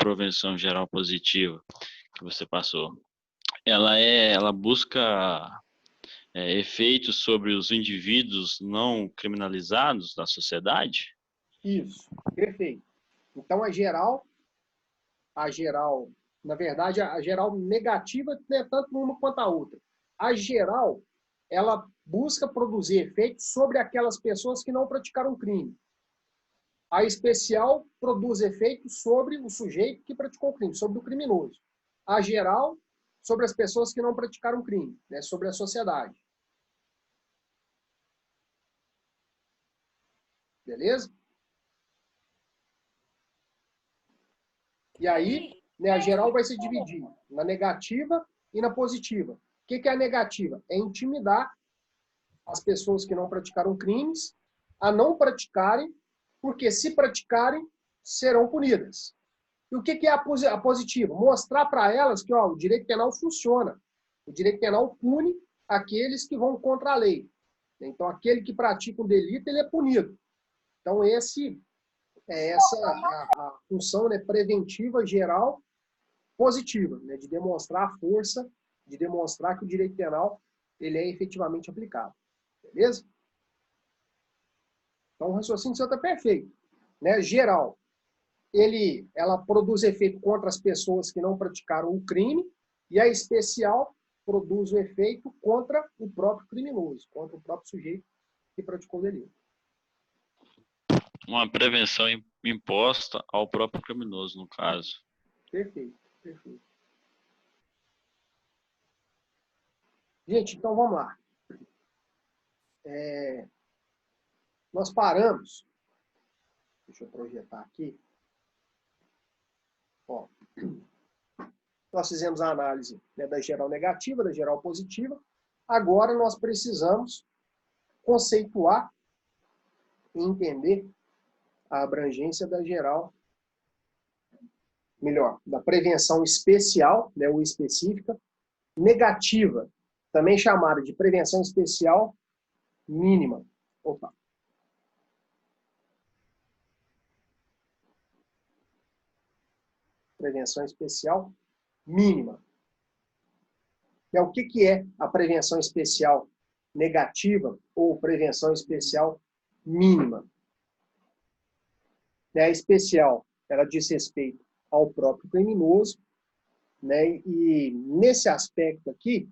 prevenção geral positiva que você passou, ela busca efeitos sobre os indivíduos não criminalizados da sociedade? Isso, perfeito. Então, a geral, na verdade, a geral negativa, né, tanto uma quanto a outra. A geral, ela busca produzir efeitos sobre aquelas pessoas que não praticaram crime. A especial produz efeitos sobre o sujeito que praticou o crime, sobre o criminoso. A geral, sobre as pessoas que não praticaram crime, né, sobre a sociedade. Beleza? E aí, né, a geral vai se dividir na negativa e na positiva. O que é a negativa? É intimidar as pessoas que não praticaram crimes a não praticarem, porque se praticarem, serão punidas. E o que é a positiva? Mostrar para elas que ó, o direito penal funciona. O direito penal pune aqueles que vão contra a lei. Então, aquele que pratica um delito, ele é punido. Então, essa a função, né, preventiva geral positiva, né, de demonstrar a força, de demonstrar que o direito penal ele é efetivamente aplicado. Beleza? Então, o raciocínio seu está perfeito. Né? Geral, ela produz efeito contra as pessoas que não praticaram o crime, e a especial produz o efeito contra o próprio criminoso, contra o próprio sujeito que praticou o delito. Uma prevenção imposta ao próprio criminoso, no caso. Perfeito, perfeito. Gente, então vamos lá. Nós paramos. Deixa eu projetar aqui. Ó, nós fizemos a análise, né, da geral negativa, da geral positiva. Agora nós precisamos conceituar e entender a abrangência da geral, melhor, da prevenção especial, né, ou específica, negativa, também chamada de prevenção especial mínima. Opa. Prevenção especial mínima. O que é a prevenção especial negativa ou prevenção especial mínima? A especial, ela diz respeito ao próprio criminoso, né? E nesse aspecto aqui,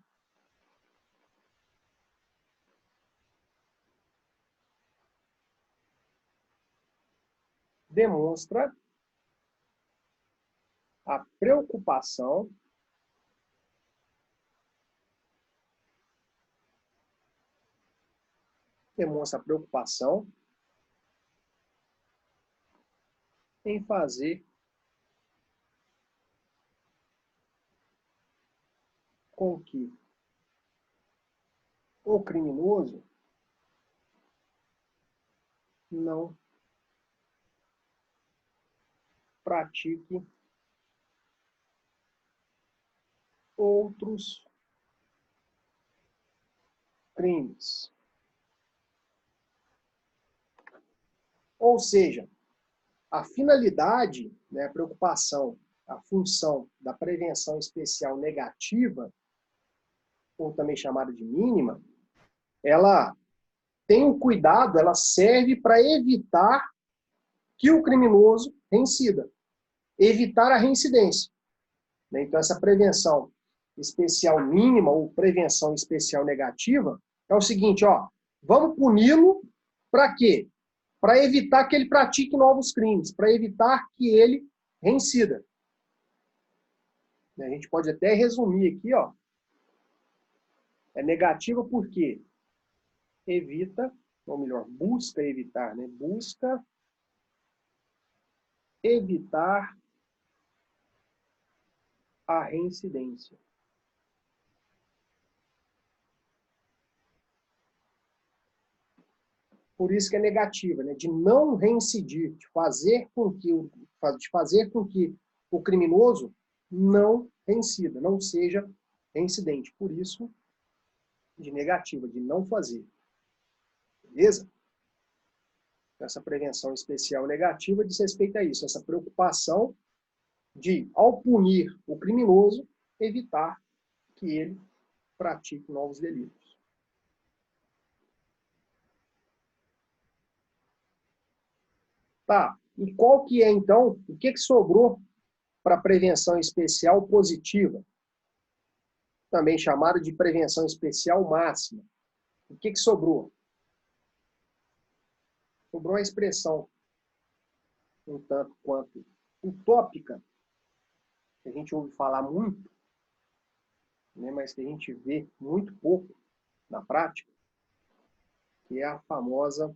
demonstra a preocupação em fazer com que o criminoso não pratique outros crimes. Ou seja, a finalidade, né, a preocupação, a função da prevenção especial negativa, ou também chamada de mínima, ela tem um cuidado, ela serve para evitar que o criminoso reincida, evitar a reincidência. Então, essa prevenção especial mínima ou prevenção especial negativa é o seguinte, ó, vamos puni-lo para quê? Para evitar que ele pratique novos crimes, para evitar que ele reincida. A gente pode até resumir aqui, ó. É negativa porque evita, ou melhor, busca evitar, né? Busca evitar a reincidência. Por isso que é negativa, né? De não reincidir, de fazer com que o criminoso não reincida, não seja reincidente. Por isso, de negativa, de não fazer. Beleza? Essa prevenção especial negativa diz respeito a isso, essa preocupação de, ao punir o criminoso, evitar que ele pratique novos delitos. Tá, e qual que é, então, o que sobrou para prevenção especial positiva? Também chamada de prevenção especial máxima. O que sobrou? Sobrou a expressão um tanto quanto utópica, que a gente ouve falar muito, né, mas que a gente vê muito pouco na prática, que é a famosa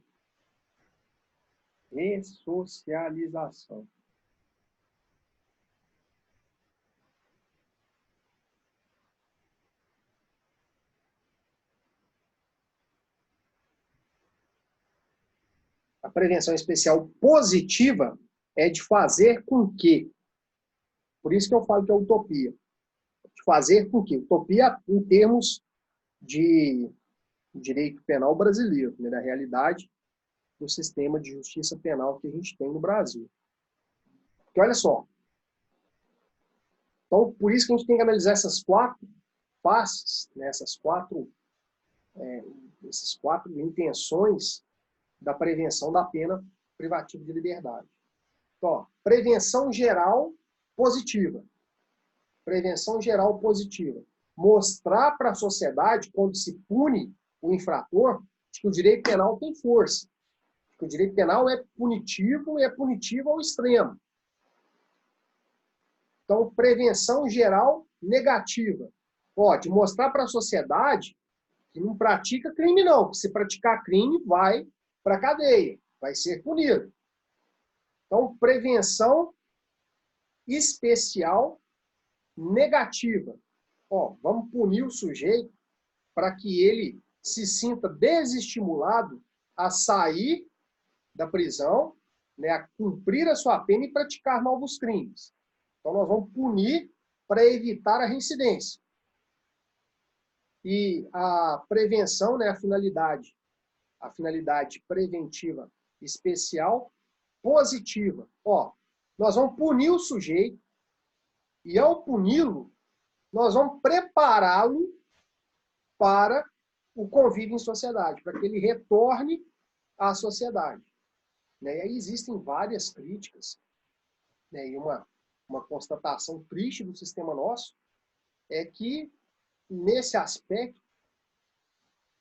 ressocialização. A prevenção especial positiva é de fazer com que, por isso que eu falo que é utopia, de fazer com que, utopia em termos de direito penal brasileiro, né, da realidade do sistema de justiça penal que a gente tem no Brasil. Porque olha só, então por isso que a gente tem que analisar essas quatro faces, né, essas quatro intenções da prevenção da pena privativa de liberdade. Então, ó, prevenção geral positiva. Prevenção geral positiva. Mostrar para a sociedade, quando se pune o infrator, que o direito penal tem força. Que o direito penal é punitivo e é punitivo ao extremo. Então, prevenção geral negativa. Pode mostrar para a sociedade que não pratica crime, não. Se praticar crime, vai para a cadeia, vai ser punido. Então, prevenção especial negativa. Ó, vamos punir o sujeito para que ele se sinta desestimulado a sair da prisão, né, a cumprir a sua pena e praticar novos crimes. Então, nós vamos punir para evitar a reincidência. E a prevenção, né, a finalidade preventiva especial positiva. Ó, nós vamos punir o sujeito e, ao puni-lo, nós vamos prepará-lo para o convívio em sociedade, para que ele retorne à sociedade. E aí existem várias críticas, né, e uma constatação triste do sistema nosso é que, nesse aspecto,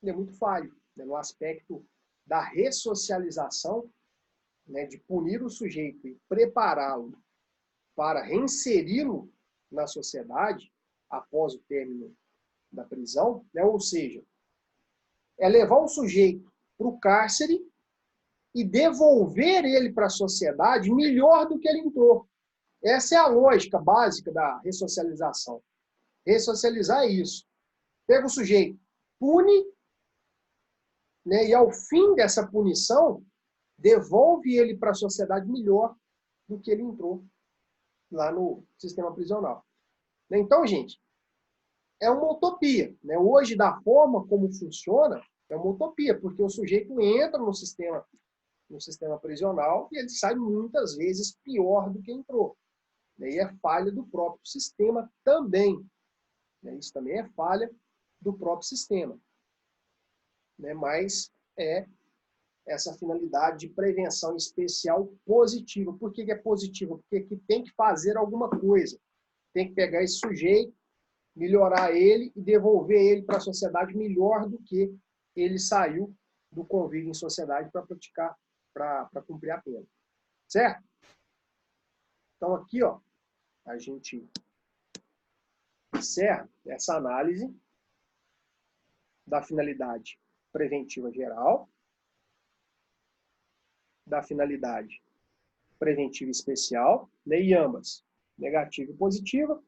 ele é muito falho, né, no aspecto da ressocialização, né, de punir o sujeito e prepará-lo para reinseri-lo na sociedade após o término da prisão, né, ou seja, é levar o sujeito para o cárcere e devolver ele para a sociedade melhor do que ele entrou. Essa é a lógica básica da ressocialização. Ressocializar é isso. Pega o sujeito, pune, né, e ao fim dessa punição, devolve ele para a sociedade melhor do que ele entrou lá no sistema prisional. Então, gente, é uma utopia, né? Hoje, da forma como funciona, é uma utopia, porque o sujeito entra no sistema prisional e ele sai muitas vezes pior do que entrou. E é falha do próprio sistema também. Isso também é falha do próprio sistema. Mas é essa finalidade de prevenção especial positiva. Por que é positiva? Porque aqui tem que fazer alguma coisa. Tem que pegar esse sujeito, melhorar ele e devolver ele para a sociedade melhor do que ele saiu do convívio em sociedade para praticar, para cumprir a pena. Certo? Então aqui, ó, a gente encerra essa análise da finalidade preventiva geral, da finalidade preventiva especial, né, e ambas, negativa e positiva,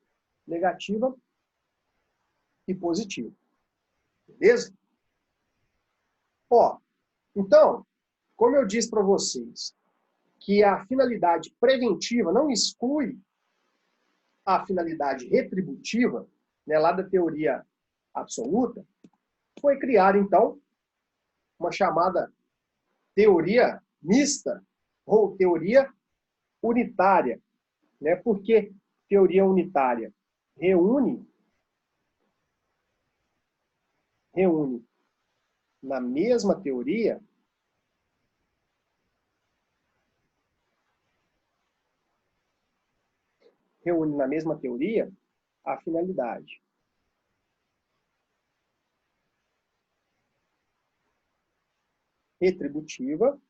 negativa e positiva. Beleza? Ó, então, como eu disse para vocês, que a finalidade preventiva não exclui a finalidade retributiva, né, lá da teoria absoluta, foi criada, então, uma chamada teoria mista ou teoria unitária. né? Porque teoria unitária reúne na mesma teoria a finalidade. Retributiva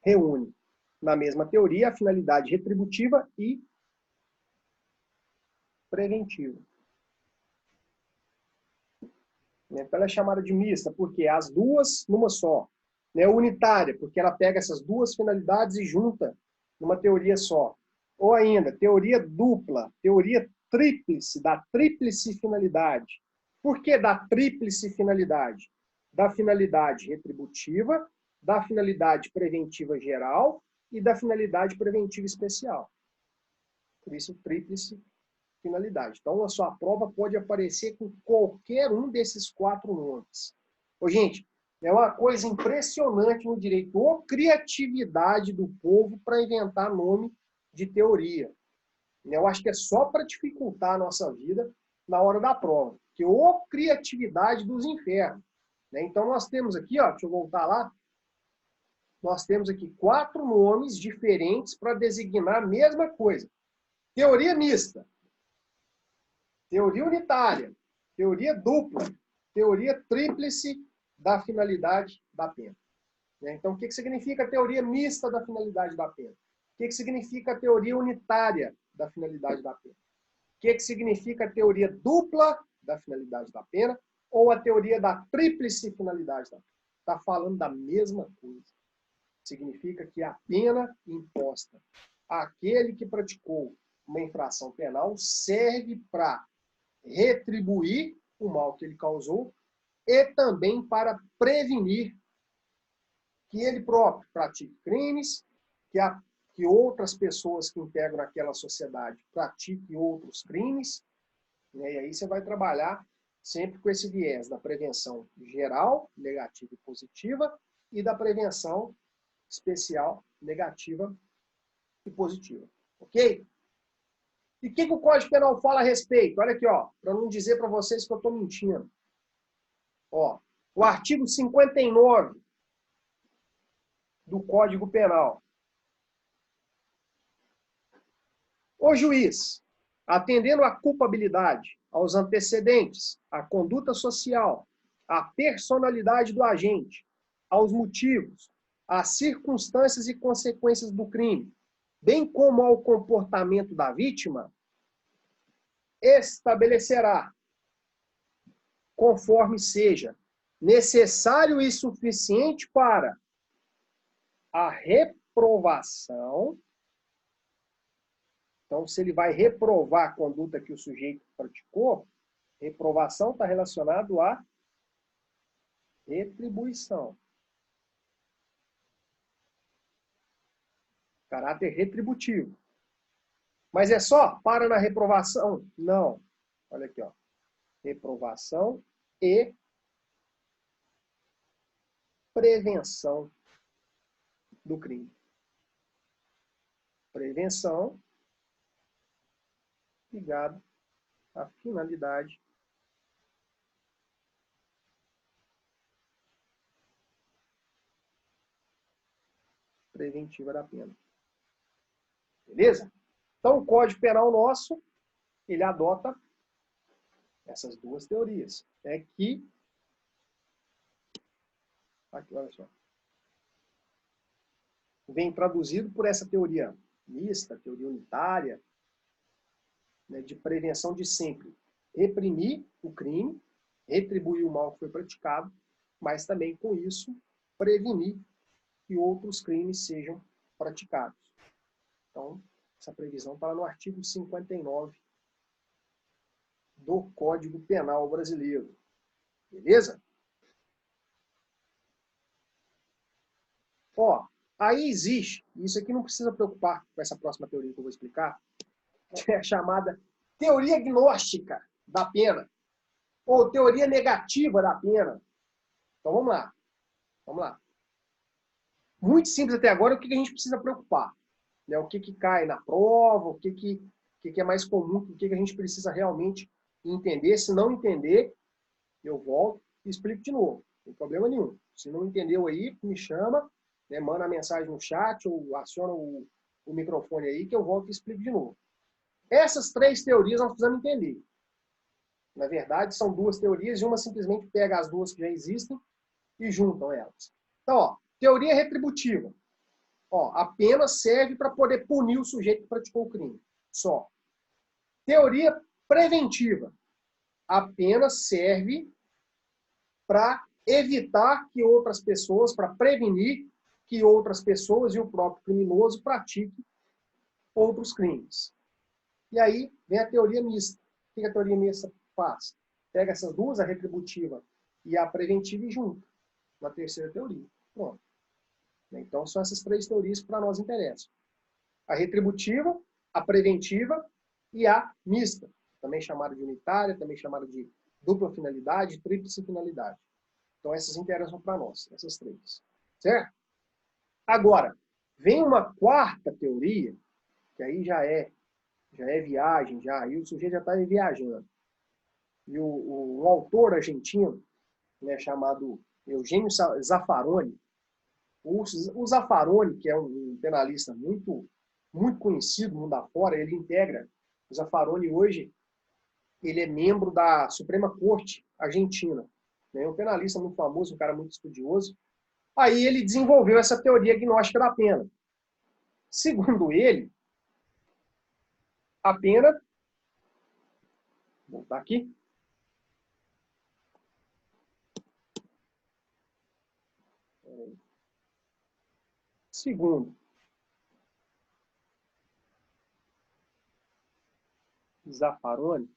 reúne na mesma teoria a finalidade retributiva e preventiva. Então ela é chamada de mista, porque as duas numa só. Unitária, porque ela pega essas duas finalidades e junta numa teoria só. Ou ainda, teoria dupla, teoria tríplice, da tríplice finalidade. Por que da tríplice finalidade? Da finalidade retributiva, da finalidade preventiva geral e da finalidade preventiva especial. Por isso, tríplice finalidade. Então, a sua prova pode aparecer com qualquer um desses 4 nomes. Ô, gente, é uma coisa impressionante no direito, a criatividade do povo para inventar nome de teoria. Eu acho que é só para dificultar a nossa vida na hora da prova. Que a criatividade dos infernos. Então, nós temos aqui, ó, deixa eu voltar lá, nós temos aqui 4 nomes diferentes para designar a mesma coisa. Teoria mista, teoria unitária, teoria dupla, teoria tríplice da finalidade da pena. Então, o que significa a teoria mista da finalidade da pena? O que significa a teoria unitária da finalidade da pena? O que significa a teoria dupla da finalidade da pena? Ou a teoria da tríplice finalidade da pena? Está falando da mesma coisa. Significa que a pena imposta àquele que praticou uma infração penal serve para retribuir o mal que ele causou e também para prevenir que ele próprio pratique crimes, que outras pessoas que integram aquela sociedade pratiquem outros crimes. E aí você vai trabalhar sempre com esse viés da prevenção geral, negativa e positiva, e da prevenção especial, negativa e positiva. Ok? E o que o Código Penal fala a respeito? Olha aqui, ó, para não dizer para vocês que eu estou mentindo. Ó, o artigo 59 do Código Penal. O juiz, atendendo à culpabilidade, aos antecedentes, à conduta social, à personalidade do agente, aos motivos, às circunstâncias e consequências do crime, bem como ao comportamento da vítima, estabelecerá, conforme seja necessário e suficiente para a reprovação. Então, se ele vai reprovar a conduta que o sujeito praticou, reprovação está relacionado à retribuição. Caráter retributivo. Mas é só para na reprovação? Não. Olha aqui, ó. Reprovação e prevenção do crime. Prevenção ligado à finalidade preventiva da pena. Beleza? Então, o Código Penal nosso, ele adota essas duas teorias. É que... Aqui, olha só. Vem traduzido por essa teoria mista, teoria unitária, né, de prevenção de sempre reprimir o crime, retribuir o mal que foi praticado, mas também, com isso, prevenir que outros crimes sejam praticados. Então, essa previsão está lá no artigo 59 do Código Penal brasileiro. Beleza? Ó, aí existe, isso aqui não precisa preocupar com essa próxima teoria que eu vou explicar, que é a chamada teoria gnóstica da pena. Ou teoria negativa da pena. Então vamos lá. Vamos lá. Muito simples até agora, o que a gente precisa preocupar? Né? O que cai na prova, o que é mais comum, o que a gente precisa realmente entender. Se não entender, eu volto e explico de novo. Não tem problema nenhum. Se não entendeu aí, me chama, né? Manda a mensagem no chat ou aciona o microfone aí que eu volto e explico de novo. Essas 3 teorias nós precisamos entender. Na verdade, são 2 teorias e uma simplesmente pega as 2 que já existem e juntam elas. Então, ó, teoria retributiva. Ó, a pena serve para poder punir o sujeito que praticou o crime. Só. Teoria preventiva. A pena serve para evitar que outras pessoas, para prevenir que outras pessoas e o próprio criminoso pratiquem outros crimes. E aí vem a teoria mista. O que a teoria mista faz? Pega essas 2, a retributiva e a preventiva, e junta na terceira teoria. Pronto. Então, são essas 3 teorias que para nós interessam. A retributiva, a preventiva e a mista. Também chamada de unitária, também chamada de dupla finalidade, tríplice finalidade. Então, essas interessam para nós, essas 3. Certo? Agora, vem uma 4ª teoria, que aí já é viagem, aí o sujeito já está viajando. E o autor argentino, né, chamado Eugênio Zaffaroni, o Zaffaroni, que é um penalista muito conhecido no mundo afora, ele integra, o Zaffaroni hoje, ele é membro da Suprema Corte Argentina. É um penalista muito famoso, um cara muito estudioso. Aí ele desenvolveu essa teoria gnóstica da pena. Segundo ele, a pena... Vou voltar aqui. Segundo Zaffaroni,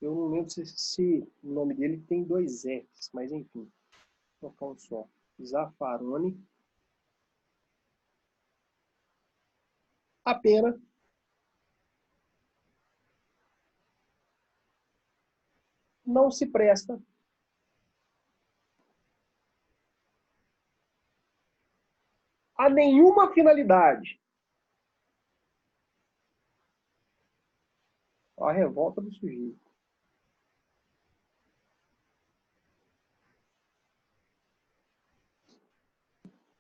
eu não lembro se o nome dele tem 2 Fs, mas enfim, vou colocar um só. Zaffaroni. A pena não se presta a nenhuma finalidade. A revolta do sujeito.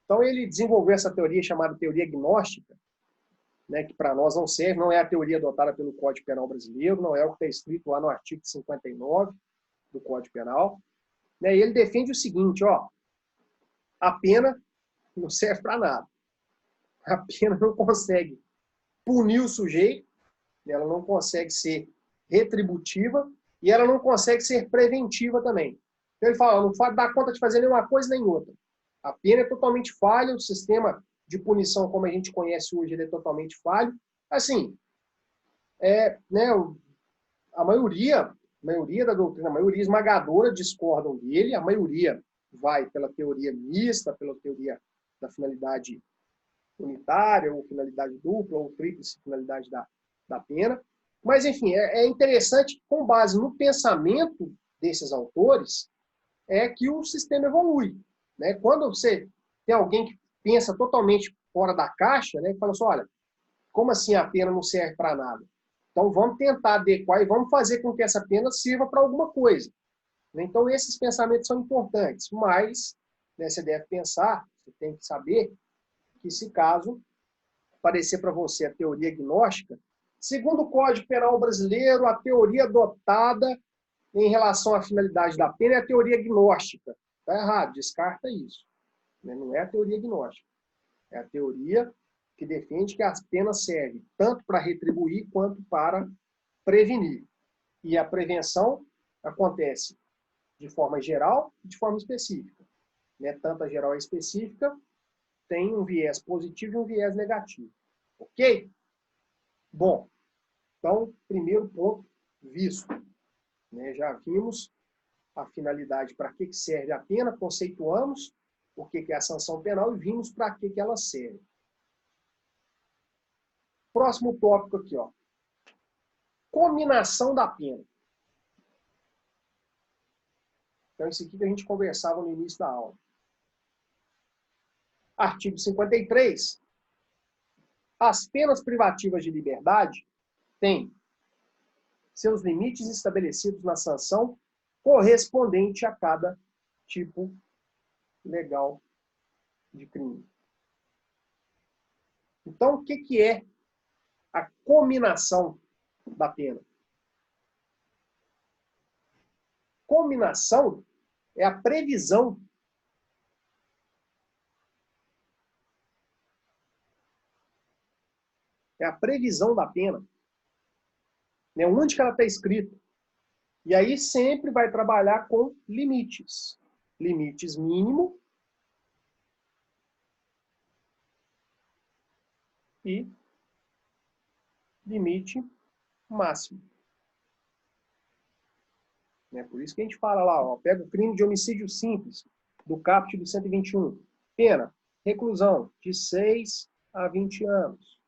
Então ele desenvolveu essa teoria chamada teoria gnóstica, né, que para nós não serve, não é a teoria adotada pelo Código Penal brasileiro, não é o que está escrito lá no artigo 59 do Código Penal. Né, e ele defende o seguinte, ó, a pena não serve para nada. A pena não consegue punir o sujeito, ela não consegue ser retributiva e ela não consegue ser preventiva também. Então ele fala, não dá conta de fazer nenhuma coisa nem outra. A pena é totalmente falha, o sistema de punição, como a gente conhece hoje, ele é totalmente falho. Assim, né, a maioria da doutrina, a maioria esmagadora discordam dele, a maioria vai pela teoria mista, pela teoria da finalidade unitária, ou finalidade dupla, ou tríplice finalidade da pena. Mas, enfim, é interessante que, com base no pensamento desses autores, é que o sistema evolui. Né? Quando você tem alguém que pensa totalmente fora da caixa, né, que fala assim, olha, como assim a pena não serve para nada? Então, vamos tentar adequar e vamos fazer com que essa pena sirva para alguma coisa. Então, esses pensamentos são importantes, mas, né, você deve pensar, você tem que saber que, se caso aparecer para você a teoria gnóstica, segundo o Código Penal brasileiro, a teoria adotada em relação à finalidade da pena é a teoria gnóstica. Está errado, descarta isso. Não é a teoria gnóstica. É a teoria que defende que a pena serve tanto para retribuir quanto para prevenir. E a prevenção acontece de forma geral e de forma específica. Né? Tanto a geral e a específica tem um viés positivo e um viés negativo. Ok? Bom, então, primeiro ponto visto. Né? Já vimos a finalidade, para que serve a pena, conceituamos o que é a sanção penal e vimos para que ela serve. Próximo tópico aqui, ó. Cominação da pena. Então, isso aqui que a gente conversava no início da aula. Artigo 53. As penas privativas de liberdade têm seus limites estabelecidos na sanção correspondente a cada tipo legal de crime. Então, o que é a cominação da pena? Cominação é a previsão da pena. Né? Onde que ela está escrita? E aí sempre vai trabalhar com limites. Limites mínimo e limite máximo. Né? Por isso que a gente fala lá, ó, pega o crime de homicídio simples, do caput do 121. Pena, reclusão, de 6 a 20 anos.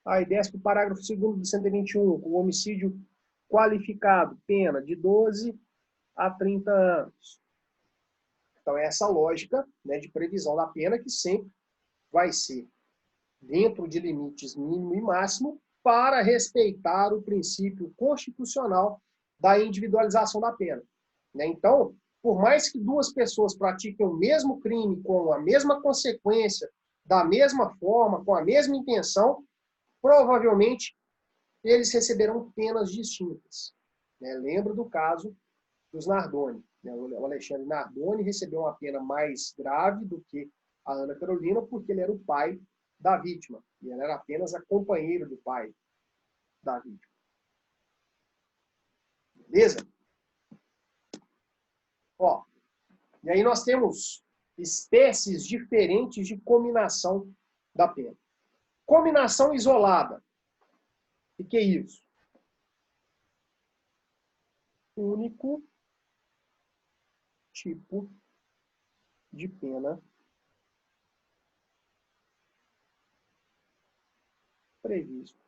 Aí desce para o parágrafo 2º do 121, o homicídio qualificado, pena de 12 a 30 anos. Então, é essa lógica, né, de previsão da pena que sempre vai ser dentro de limites mínimo e máximo para respeitar o princípio constitucional da individualização da pena. Né? Então, por mais que duas pessoas pratiquem o mesmo crime com a mesma consequência, da mesma forma, com a mesma intenção, provavelmente eles receberão penas distintas. Né? Lembro do caso dos Nardoni. Né? O Alexandre Nardoni recebeu uma pena mais grave do que a Ana Carolina, porque ele era o pai da vítima. E ela era apenas a companheira do pai da vítima. Beleza? Ó, e aí nós temos espécies diferentes de cominação da pena. Cominação isolada. O que é isso? Único tipo de pena previsto.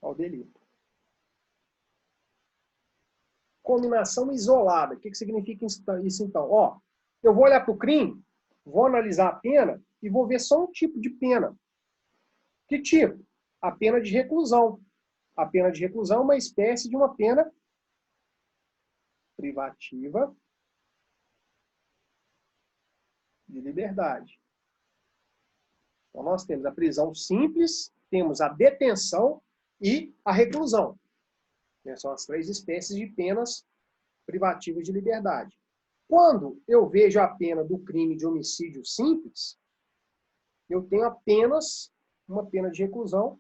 Ao delito. Cominação isolada. O que significa isso então? Ó, eu vou olhar para o crime, vou analisar a pena e vou ver só um tipo de pena. Que tipo? A pena de reclusão. A pena de reclusão é uma espécie de uma pena privativa de liberdade. Então, nós temos a prisão simples, temos a detenção e a reclusão. São as três espécies de penas privativas de liberdade. Quando eu vejo a pena do crime de homicídio simples, eu tenho apenas uma pena de reclusão,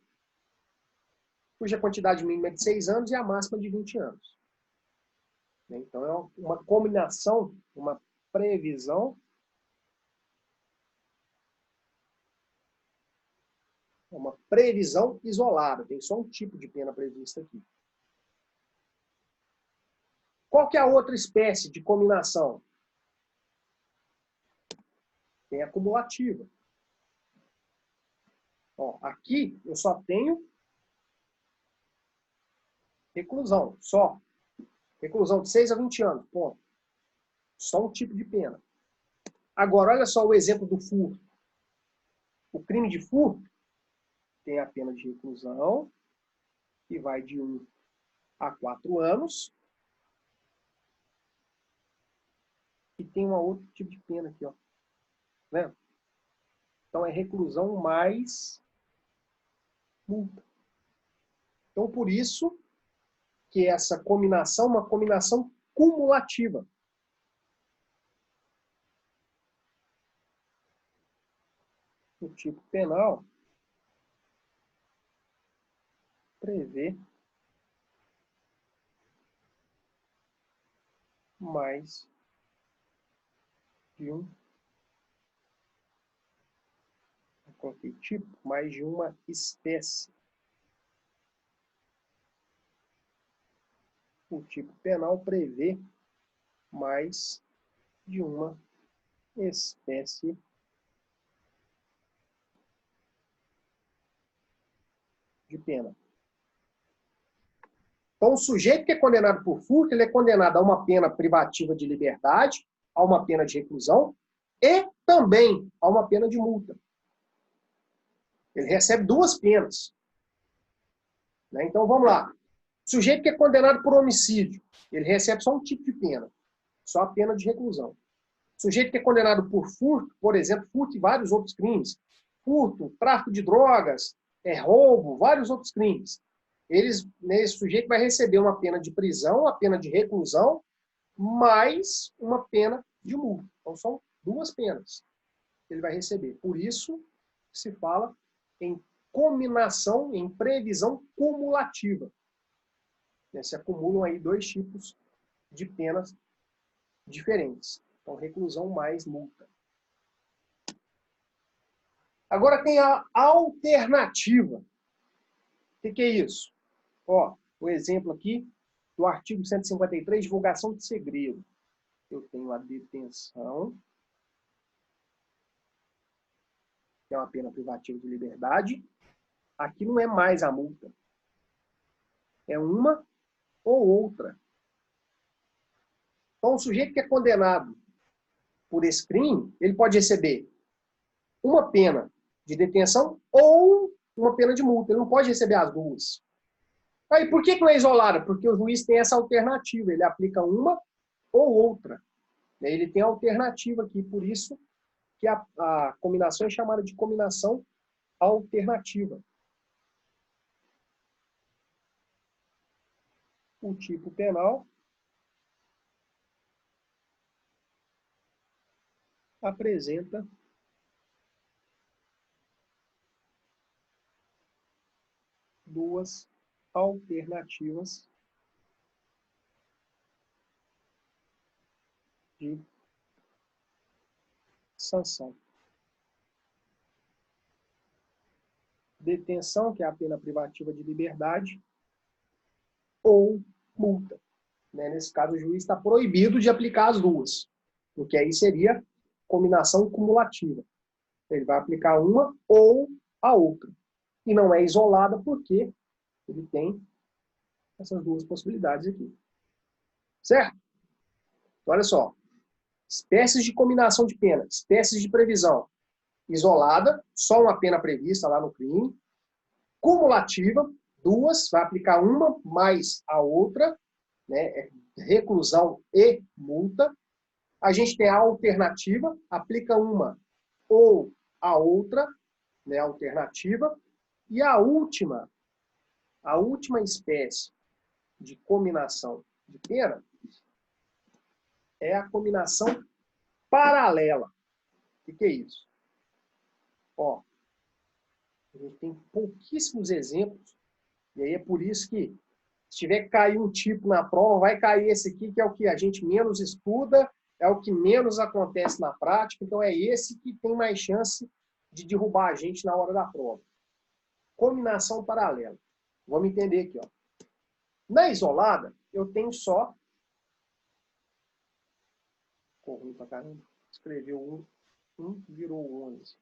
cuja quantidade mínima é de 6 anos e a máxima de 20 anos. Então, é uma combinação, uma previsão, uma previsão isolada. Tem só um tipo de pena prevista aqui. Qual que é a outra espécie de combinação? Tem a cumulativa. Ó, aqui eu só tenho reclusão, só. Reclusão de 6 a 20 anos, ponto. Só um tipo de pena. Agora, olha só o exemplo do furto. O crime de furto tem a pena de reclusão, que vai de 1 a 4 anos. E tem um outro tipo de pena aqui, ó. Né? Então, é reclusão mais multa. Então, por isso que essa combinação é uma combinação cumulativa. O tipo penal prevê mais de um, qualquer tipo, mais de uma espécie. O tipo penal prevê mais de uma espécie de pena. Então, o sujeito que é condenado por furto, ele é condenado a uma pena privativa de liberdade, a uma pena de reclusão e também a uma pena de multa. Ele recebe 2 penas. Né? Então, vamos lá. O sujeito que é condenado por homicídio, ele recebe só um tipo de pena, só a pena de reclusão. O sujeito que é condenado por furto, por exemplo, furto e vários outros crimes, furto, tráfico de drogas, roubo, vários outros crimes. Esse sujeito vai receber uma pena de prisão, uma pena de reclusão, mais uma pena de multa. Então, são 2 penas que ele vai receber. Por isso, se fala em cominação, em previsão cumulativa. Se acumulam aí 2 tipos de penas diferentes. Então, reclusão mais multa. Agora tem a alternativa. O que é isso? Ó, o exemplo aqui do artigo 153, divulgação de segredo. Eu tenho a detenção, que é uma pena privativa de liberdade. Aqui não é mais a multa. É uma ou outra. Então, o sujeito que é condenado por esse crime, ele pode receber uma pena de detenção ou uma pena de multa. Ele não pode receber as 2. Aí, por que não é isolada? Porque o juiz tem essa alternativa. Ele aplica uma ou outra. Ele tem a alternativa aqui. Por isso que a cominação é chamada de cominação alternativa. O tipo penal apresenta duas alternativas de sanção. Detenção, que é a pena privativa de liberdade, ou multa. Nesse caso, o juiz está proibido de aplicar as 2, porque aí seria cominação cumulativa. Ele vai aplicar uma ou a outra. E não é isolada porque ele tem essas 2 possibilidades aqui. Certo? Então, olha só. Espécies de cominação de pena, espécies de previsão. Isolada, só uma pena prevista lá no crime. Cumulativa, 2, vai aplicar uma mais a outra, né? Reclusão e multa. A gente tem a alternativa, aplica uma ou a outra, né? Alternativa. E a última espécie de cominação de pena é a cominação paralela. O que é isso? Ó, a gente tem pouquíssimos exemplos, e aí é por isso que, se tiver que cair um tipo na prova, vai cair esse aqui, que é o que a gente menos estuda, é o que menos acontece na prática, então é esse que tem mais chance de derrubar a gente na hora da prova. Cominação paralela. Vamos entender aqui, ó. Na isolada, eu tenho só... Ficou ruim pra caramba. Escreveu 1, virou 11.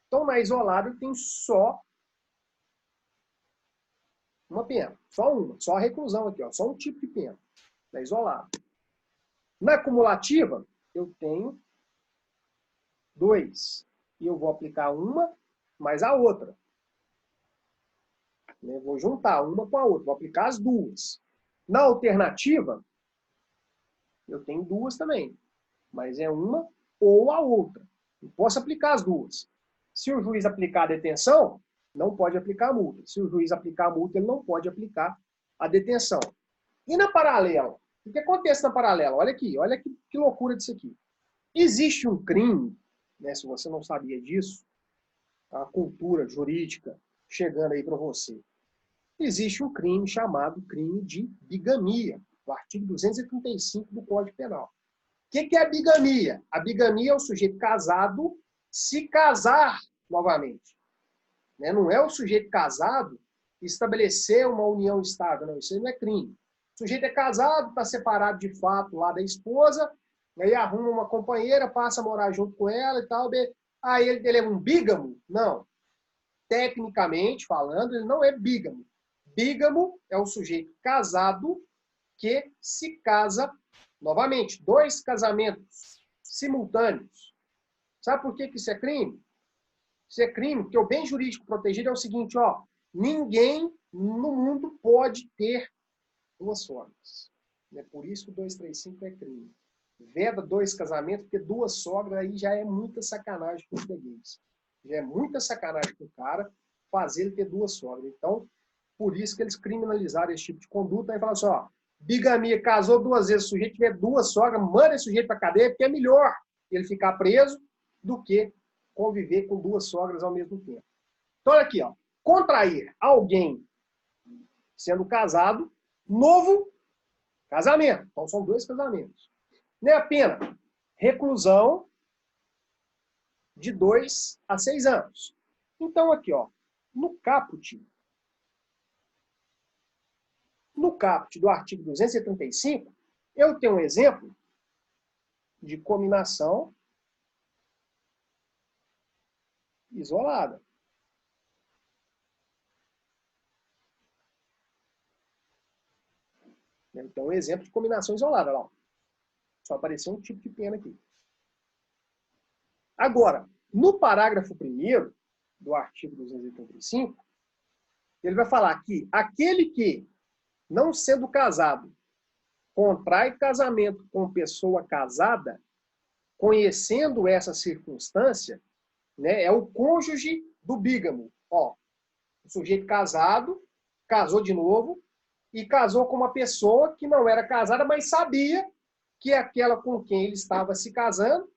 Então, na isolada, eu tenho só uma pena. Só uma. Só a reclusão aqui, ó. Só um tipo de pena. Na isolada. Na cumulativa, eu tenho 2. E eu vou aplicar uma mais a outra. Eu vou juntar uma com a outra. Vou aplicar as 2. Na alternativa, eu tenho 2 também. Mas é uma ou a outra. Eu posso aplicar as 2. Se o juiz aplicar a detenção, não pode aplicar a multa. Se o juiz aplicar a multa, ele não pode aplicar a detenção. E na paralela? O que acontece na paralela? Olha aqui, olha que loucura disso aqui. Existe um crime, né, se você não sabia disso, a cultura jurídica chegando aí para você. Existe um crime chamado crime de bigamia, o artigo 235 do Código Penal. O que é a bigamia? A bigamia é o sujeito casado se casar novamente. Não é o sujeito casado estabelecer uma união estável. Não, isso aí não é crime. O sujeito é casado, está separado de fato lá da esposa, aí arruma uma companheira, passa a morar junto com ela e tal. Aí ele é um bígamo? Não. Tecnicamente falando, ele não é bígamo. Bígamo é o sujeito casado que se casa novamente. 2 casamentos simultâneos. Sabe por que isso é crime? Isso é crime porque o bem jurídico protegido é o seguinte, ó, ninguém no mundo pode ter 2 sogras. É por isso que o 235 é crime. Veda 2 casamentos, porque 2 sogras aí já é muita sacanagem com os fregueses. Já é muita sacanagem com o cara fazer ele ter 2 sogras. Então, por isso que eles criminalizaram esse tipo de conduta. Aí falaram assim, ó, bigamia, casou 2 vezes, o sujeito tiver 2 sogras, manda esse sujeito para cadeia, porque é melhor ele ficar preso do que conviver com 2 sogras ao mesmo tempo. Então, olha aqui, ó, contrair alguém sendo casado, novo casamento. Então, são 2 casamentos. Nem a pena, reclusão de 2 a 6 anos. Então, aqui, ó, no caput do artigo 235, eu tenho um exemplo de cominação isolada. Então, um exemplo de cominação isolada. Ó. Só apareceu um tipo de pena aqui. Agora, no parágrafo 1º do artigo 235, ele vai falar que aquele que, não sendo casado, contrai casamento com pessoa casada, conhecendo essa circunstância, né, é o cônjuge do bígamo. Ó, o sujeito casado, casou de novo, e casou com uma pessoa que não era casada, mas sabia que aquela com quem ele estava se casando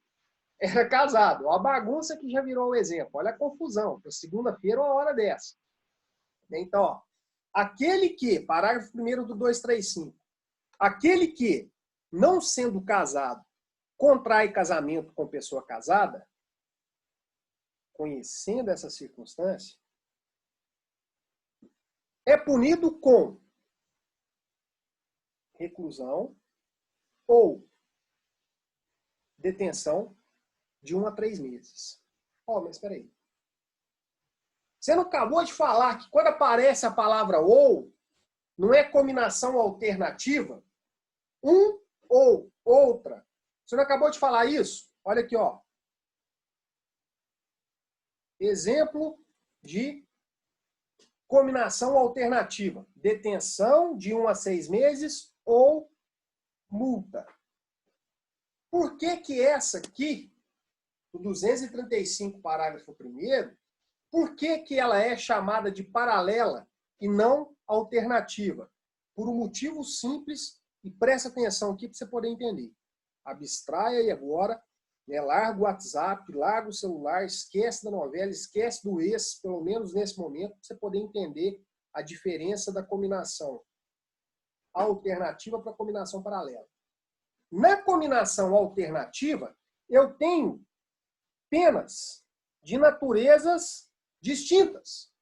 era casado. Ó, a bagunça que já virou o exemplo. Olha a confusão. Para segunda-feira, uma hora dessa. Então, ó, aquele que, parágrafo 1º do 235, aquele que, não sendo casado, contrai casamento com pessoa casada, conhecendo essa circunstância, é punido com reclusão ou detenção de 1 a 3 meses. Ó, mas espera aí. Você não acabou de falar que quando aparece a palavra ou, não é combinação alternativa? Um ou outra. Você não acabou de falar isso? Olha aqui, ó. Exemplo de combinação alternativa. Detenção de 1 a 6 meses ou multa. Por que que essa aqui, o 235, parágrafo 1º, por que que ela é chamada de paralela e não alternativa? Por um motivo simples, e presta atenção aqui para você poder entender. Abstraia aí agora, né, larga o WhatsApp, larga o celular, esquece da novela, esquece do ex, pelo menos nesse momento, para você poder entender a diferença da combinação alternativa para a combinação paralela. Na combinação alternativa, eu tenho penas de naturezas distintas.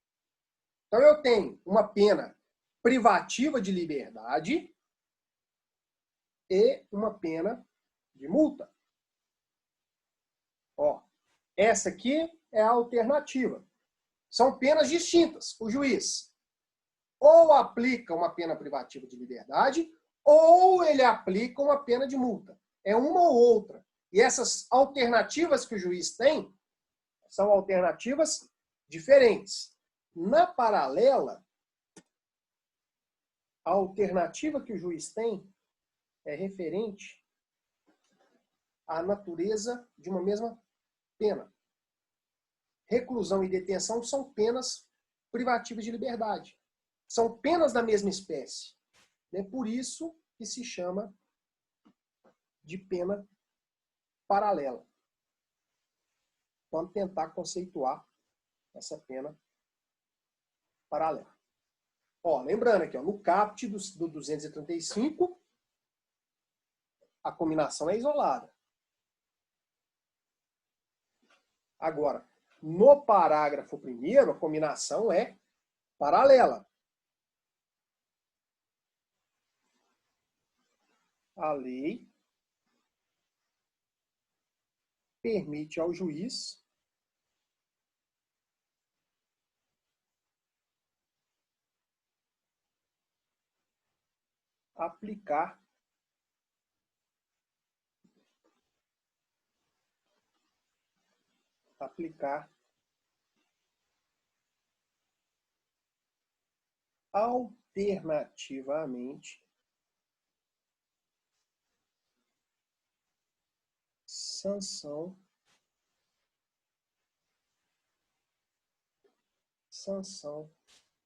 Então, eu tenho uma pena privativa de liberdade e uma pena de multa. Ó, essa aqui é a alternativa. São penas distintas. O juiz ou aplica uma pena privativa de liberdade ou ele aplica uma pena de multa. É uma ou outra. E essas alternativas que o juiz tem são alternativas diferentes. Na paralela, a alternativa que o juiz tem é referente à natureza de uma mesma pena. Reclusão e detenção são penas privativas de liberdade. São penas da mesma espécie. É por isso que se chama de pena paralela. Vamos tentar conceituar essa pena paralela. Ó, lembrando aqui, ó, no caput do 235, a combinação é isolada. Agora, no parágrafo 1º, a combinação é paralela. A lei permite ao juiz aplicar alternativamente sanção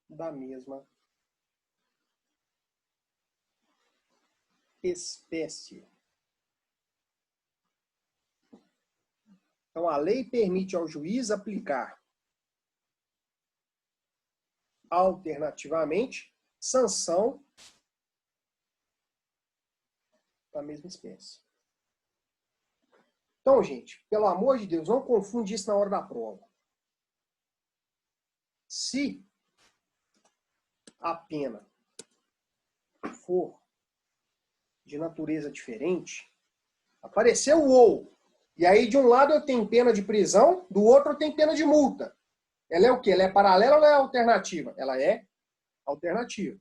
da mesma espécie. Então, a lei permite ao juiz aplicar alternativamente sanção da mesma espécie. Então, gente, pelo amor de Deus, não confunde isso na hora da prova. Se a pena for de natureza diferente, apareceu o ou. E aí, de um lado eu tenho pena de prisão, do outro eu tenho pena de multa. Ela é o quê? Ela é paralela ou ela é alternativa? Ela é alternativa.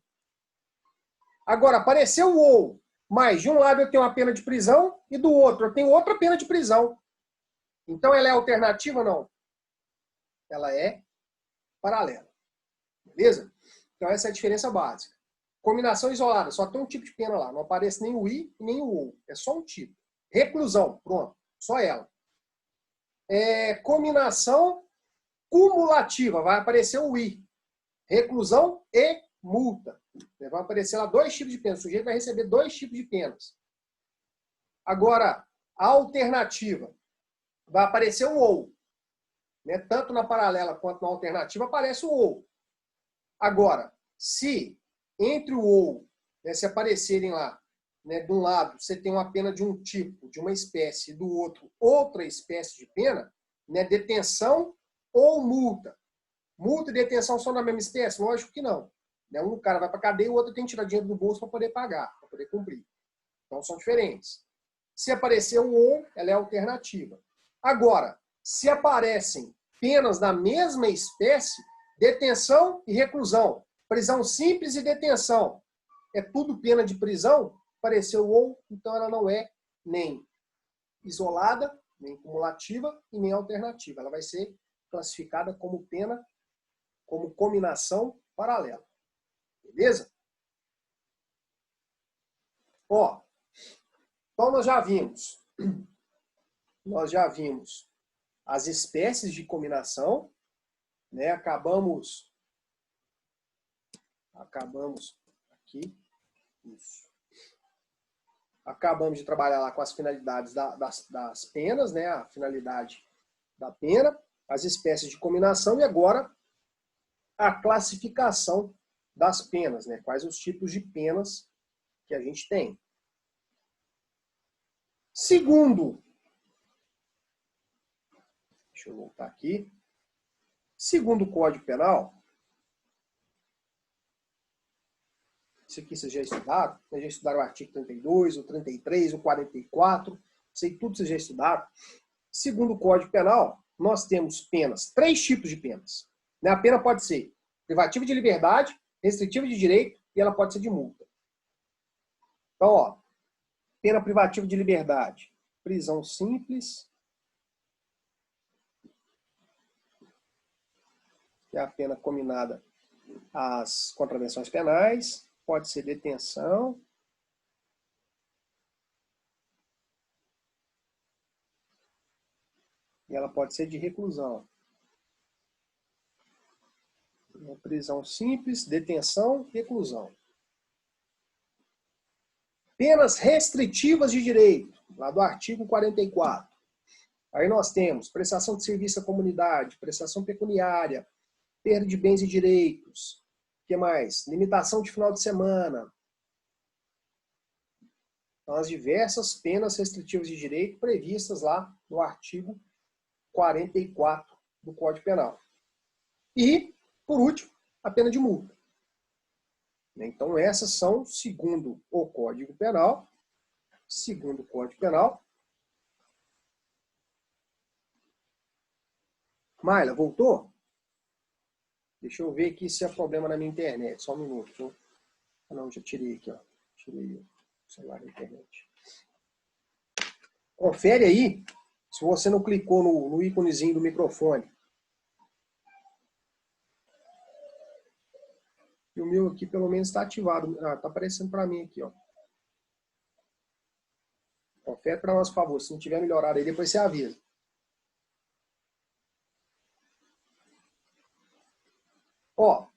Agora, apareceu o ou, mas de um lado eu tenho uma pena de prisão e do outro eu tenho outra pena de prisão. Então, ela é alternativa ou não? Ela é paralela. Beleza? Então, essa é a diferença básica. Combinação isolada, só tem um tipo de pena lá. Não aparece nem o i e nem o ou. É só um tipo. Reclusão, pronto. Só ela. Combinação cumulativa, vai aparecer o i. Reclusão e multa. Vai aparecer lá dois tipos de pena. O sujeito vai receber dois tipos de penas. Agora, a alternativa. Vai aparecer o ou. Né? Tanto na paralela quanto na alternativa aparece o ou. Agora, se entre o ou, né, se aparecerem lá, né, de um lado você tem uma pena de um tipo, de uma espécie, e do outro outra espécie de pena, né, detenção ou multa. Multa e detenção são da mesma espécie? Lógico que não. Né? Um cara vai para a cadeia e o outro tem que tirar dinheiro do bolso para poder pagar, para poder cumprir. Então são diferentes. Se aparecer o ou, ela é alternativa. Agora, se aparecem penas da mesma espécie, detenção e reclusão, prisão simples e detenção, é tudo pena de prisão, apareceu ou, então ela não é nem isolada, nem cumulativa e nem alternativa. Ela vai ser classificada como pena, como combinação paralela. Beleza? Ó, então nós já vimos as espécies de combinação, né? Acabamos aqui, isso. Acabamos de trabalhar lá com as finalidades das penas, né? A finalidade da pena, as espécies de combinação e agora a classificação das penas, né? Quais os tipos de penas que a gente tem. Segundo, deixa eu voltar aqui. Segundo o Código Penal, isso aqui vocês já estudaram, vocês já estudaram o artigo 32, o 33, o 44, isso aí tudo vocês já estudaram. Segundo o Código Penal, nós temos penas, 3 tipos de penas. Né? A pena pode ser privativa de liberdade, restritiva de direito e ela pode ser de multa. Então, ó, pena privativa de liberdade, prisão simples, que é a pena combinada às contravenções penais, pode ser detenção, e ela pode ser de reclusão. Prisão simples, detenção, reclusão. Penas restritivas de direito, lá do artigo 44. Aí nós temos prestação de serviço à comunidade, prestação pecuniária, perda de bens e direitos. O que mais? Limitação de final de semana. Então, as diversas penas restritivas de direito previstas lá no artigo 44 do Código Penal. E, por último, a pena de multa. Então, essas são, segundo o Código Penal, Maila, voltou? Deixa eu ver aqui se é problema na minha internet. Só um minuto. Não, já tirei aqui. Ó. Tirei o celular da internet. Confere aí, se você não clicou no íconezinho do microfone. E o meu aqui, pelo menos, está ativado. Ah, está aparecendo para mim aqui, ó. Confere para nós, por favor. Se não tiver melhorado aí, depois você avisa. Ó,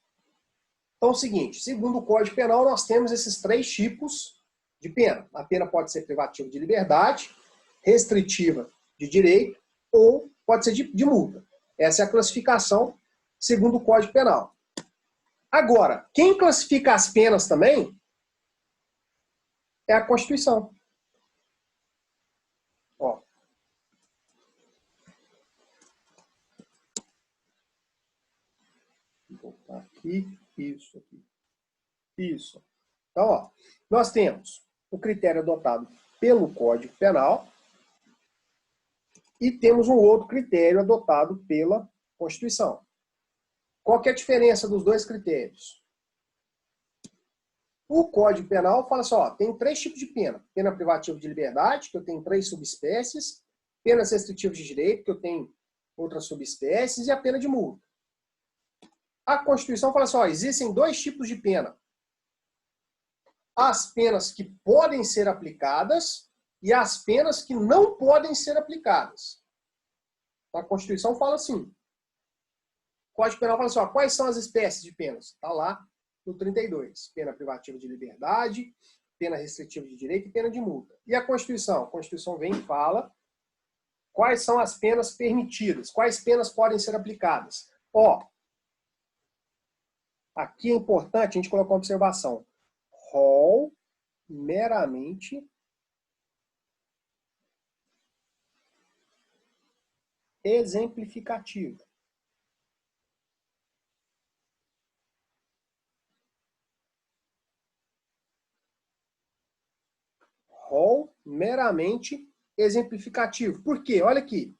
então é o seguinte, segundo o Código Penal, nós temos esses 3 tipos de pena. A pena pode ser privativa de liberdade, restritiva de direito ou pode ser de multa. Essa é a classificação segundo o Código Penal. Agora, quem classifica as penas também é a Constituição. Ó. Vou voltar aqui. Isso aqui. Isso. Então, ó, nós temos o critério adotado pelo Código Penal e temos um outro critério adotado pela Constituição. Qual que é a diferença dos dois critérios? O Código Penal fala só, tem 3 tipos de pena. Pena privativa de liberdade, que eu tenho 3 subespécies. Penas restritivas de direito, que eu tenho outras subespécies. E a pena de multa. A Constituição fala só, existem 2 tipos de pena. As penas que podem ser aplicadas e as penas que não podem ser aplicadas. A Constituição fala assim. O Código Penal fala assim, ó, quais são as espécies de penas? Está lá no 32. Pena privativa de liberdade, pena restritiva de direito e pena de multa. E a Constituição? A Constituição vem e fala quais são as penas permitidas, quais penas podem ser aplicadas. Ó, aqui é importante a gente colocar uma observação. Rol meramente exemplificativo. Rol meramente exemplificativo. Por quê? Olha aqui.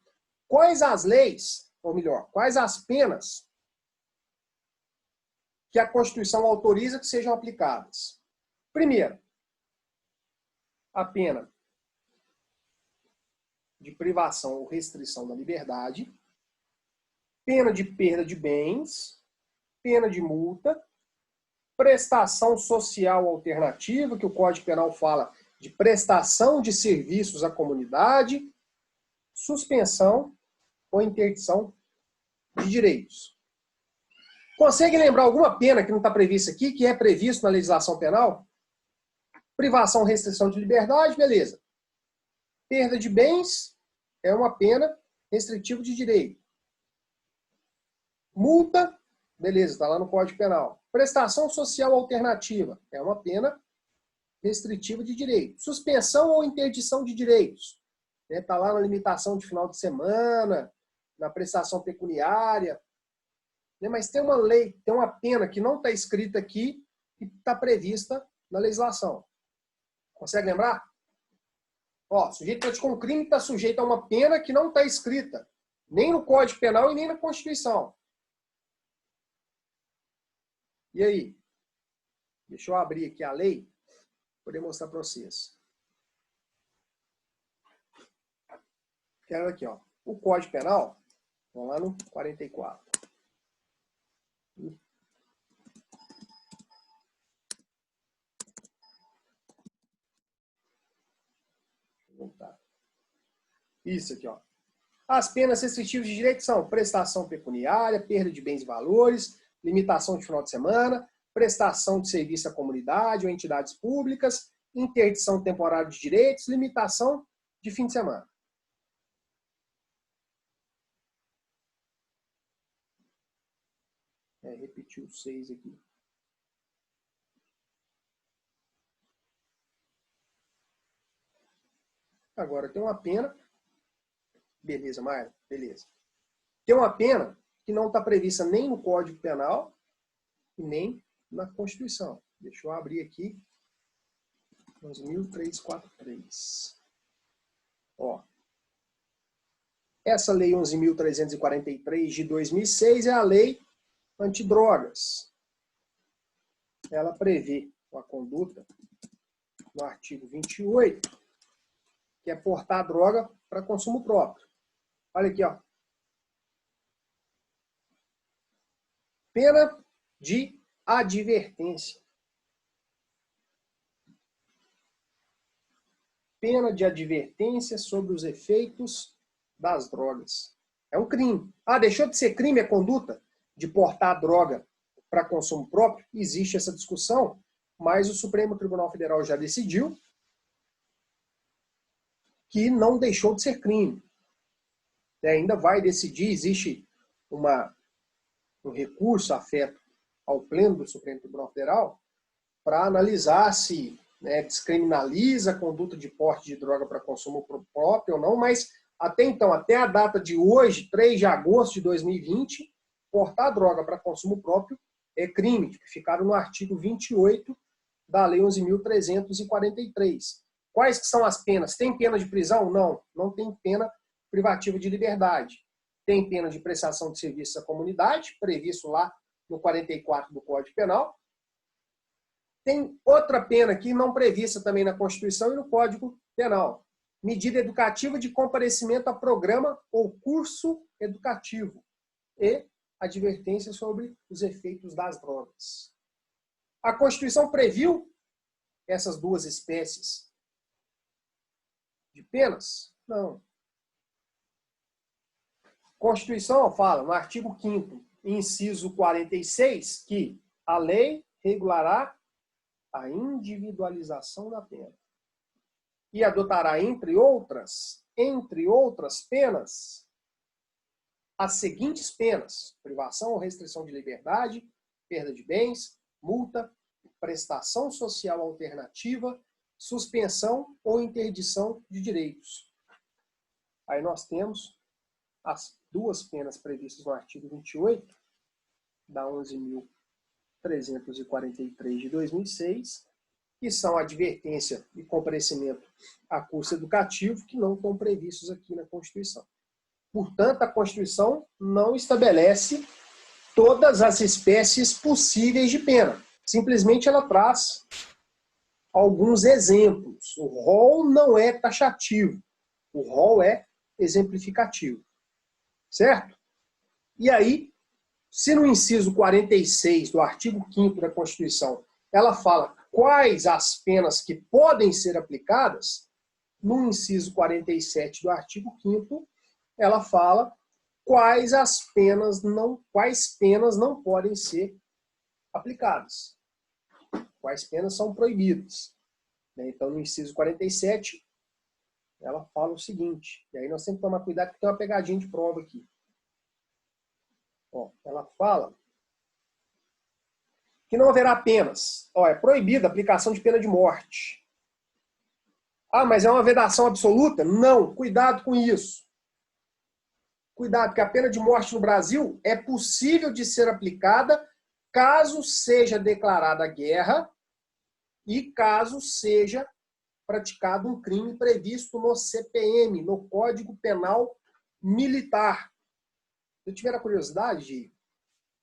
Quais as leis, ou melhor, quais as penas que a Constituição autoriza que sejam aplicadas? Primeiro, a pena de privação ou restrição da liberdade, pena de perda de bens, pena de multa, prestação social alternativa, que o Código Penal fala de prestação de serviços à comunidade, suspensão ou interdição de direitos. Consegue lembrar alguma pena que não está prevista aqui, que é previsto na legislação penal? Privação, restrição de liberdade, beleza. Perda de bens é uma pena restritiva de direito. Multa, beleza, está lá no Código Penal. Prestação social alternativa é uma pena restritiva de direito. Suspensão ou interdição de direitos. Está lá na limitação de final de semana, na prestação pecuniária. Mas tem uma lei, tem uma pena que não está escrita aqui e está prevista na legislação. Consegue lembrar? Ó, sujeito praticou um crime está sujeito a uma pena que não está escrita, nem no Código Penal e nem na Constituição. E aí? Deixa eu abrir aqui a lei para poder mostrar para vocês. Quero aqui, ó. O Código Penal, vamos lá no 44. Voltar. Isso aqui, ó. As penas restritivas de direito são prestação pecuniária, perda de bens e valores, limitação de final de semana, prestação de serviço à comunidade ou entidades públicas, interdição temporária de direitos, limitação de fim de semana. Repetiu o 6 aqui. Agora tem uma pena. Beleza, Maia? Beleza. Tem uma pena que não está prevista nem no Código Penal e nem na Constituição. Deixa eu abrir aqui. 11.343. Ó. Essa lei 11.343 de 2006 é a lei antidrogas. Ela prevê uma conduta no artigo 28, que é portar droga para consumo próprio. Olha aqui, ó. Pena de advertência. Pena de advertência sobre os efeitos das drogas. É um crime. Ah, deixou de ser crime a conduta de portar droga para consumo próprio? Existe essa discussão, mas o Supremo Tribunal Federal já decidiu que não deixou de ser crime. Ainda vai decidir, existe um recurso afeto ao Pleno do Supremo Tribunal Federal para analisar se descriminaliza a conduta de porte de droga para consumo próprio ou não, mas até então, até a data de hoje, 3 de agosto de 2020, portar droga para consumo próprio é crime, tipificado no artigo 28 da Lei 11.343. Quais que são as penas? Tem pena de prisão? Não, não tem pena privativa de liberdade. Tem pena de prestação de serviços à comunidade, previsto lá no 44 do Código Penal. Tem outra pena aqui, não prevista também na Constituição e no Código Penal. Medida educativa de comparecimento a programa ou curso educativo. E advertência sobre os efeitos das drogas. A Constituição previu essas duas espécies de penas? Não. A Constituição fala, no artigo 5º, inciso 46, que a lei regulará a individualização da pena e adotará, entre outras penas, as seguintes penas: privação ou restrição de liberdade, perda de bens, multa, prestação social alternativa, suspensão ou interdição de direitos. Aí nós temos as duas penas previstas no artigo 28 da 11.343 de 2006, que são advertência e comparecimento a curso educativo, que não estão previstos aqui na Constituição. Portanto, a Constituição não estabelece todas as espécies possíveis de pena. Simplesmente ela traz alguns exemplos. O rol não é taxativo. O rol é exemplificativo. Certo? E aí, se no inciso 46 do artigo 5º da Constituição ela fala quais as penas que podem ser aplicadas, no inciso 47 do artigo 5º ela fala quais penas não podem ser aplicadas. Quais penas são proibidas. Então, no inciso 47, ela fala o seguinte, e aí nós temos que tomar cuidado que tem uma pegadinha de prova aqui. Ó, ela fala que não haverá penas. Ó, é proibida a aplicação de pena de morte. Ah, mas é uma vedação absoluta? Não, cuidado com isso. Cuidado, que a pena de morte no Brasil é possível de ser aplicada caso seja declarada guerra e caso seja praticado um crime previsto no CPM, no Código Penal Militar. Se eu tiver a curiosidade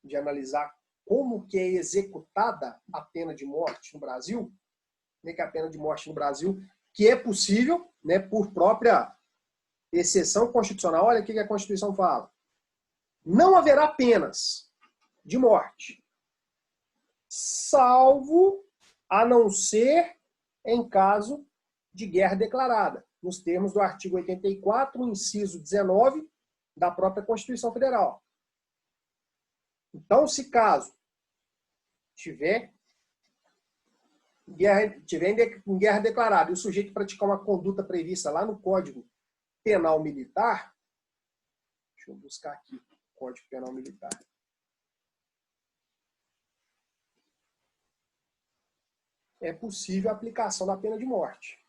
de analisar como que é executada a pena de morte no Brasil, que a pena de morte no Brasil, que é possível, por própria exceção constitucional, olha o que a Constituição fala. Não haverá penas de morte, salvo a não ser em caso de guerra declarada, nos termos do artigo 84, inciso 19 da própria Constituição Federal. Então, se caso tiver em guerra declarada e o sujeito praticar uma conduta prevista lá no Código Penal Militar, deixa eu buscar aqui, Código Penal Militar. É possível a aplicação da pena de morte.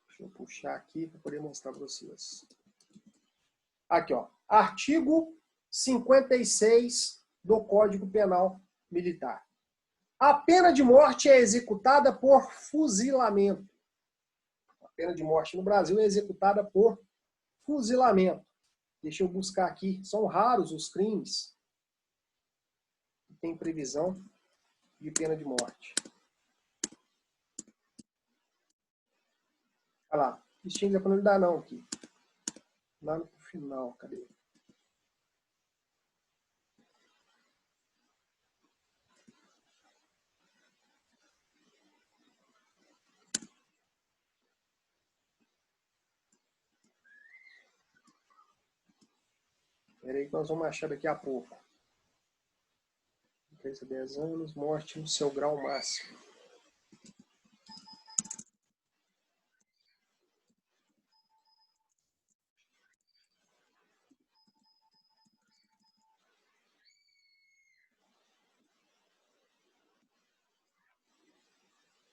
Deixa eu puxar aqui para poder mostrar para vocês. Aqui, ó. Artigo 56 do Código Penal Militar. A pena de morte é executada por fuzilamento. pena de morte no Brasil é executada por fuzilamento. Deixa eu buscar aqui. São raros os crimes que têm previsão de pena de morte. Olha lá. Extingue a penalidade não aqui. Lá no final, cadê? Espera aí que nós vamos achar daqui a pouco. 3 a 10 anos, morte no seu grau máximo.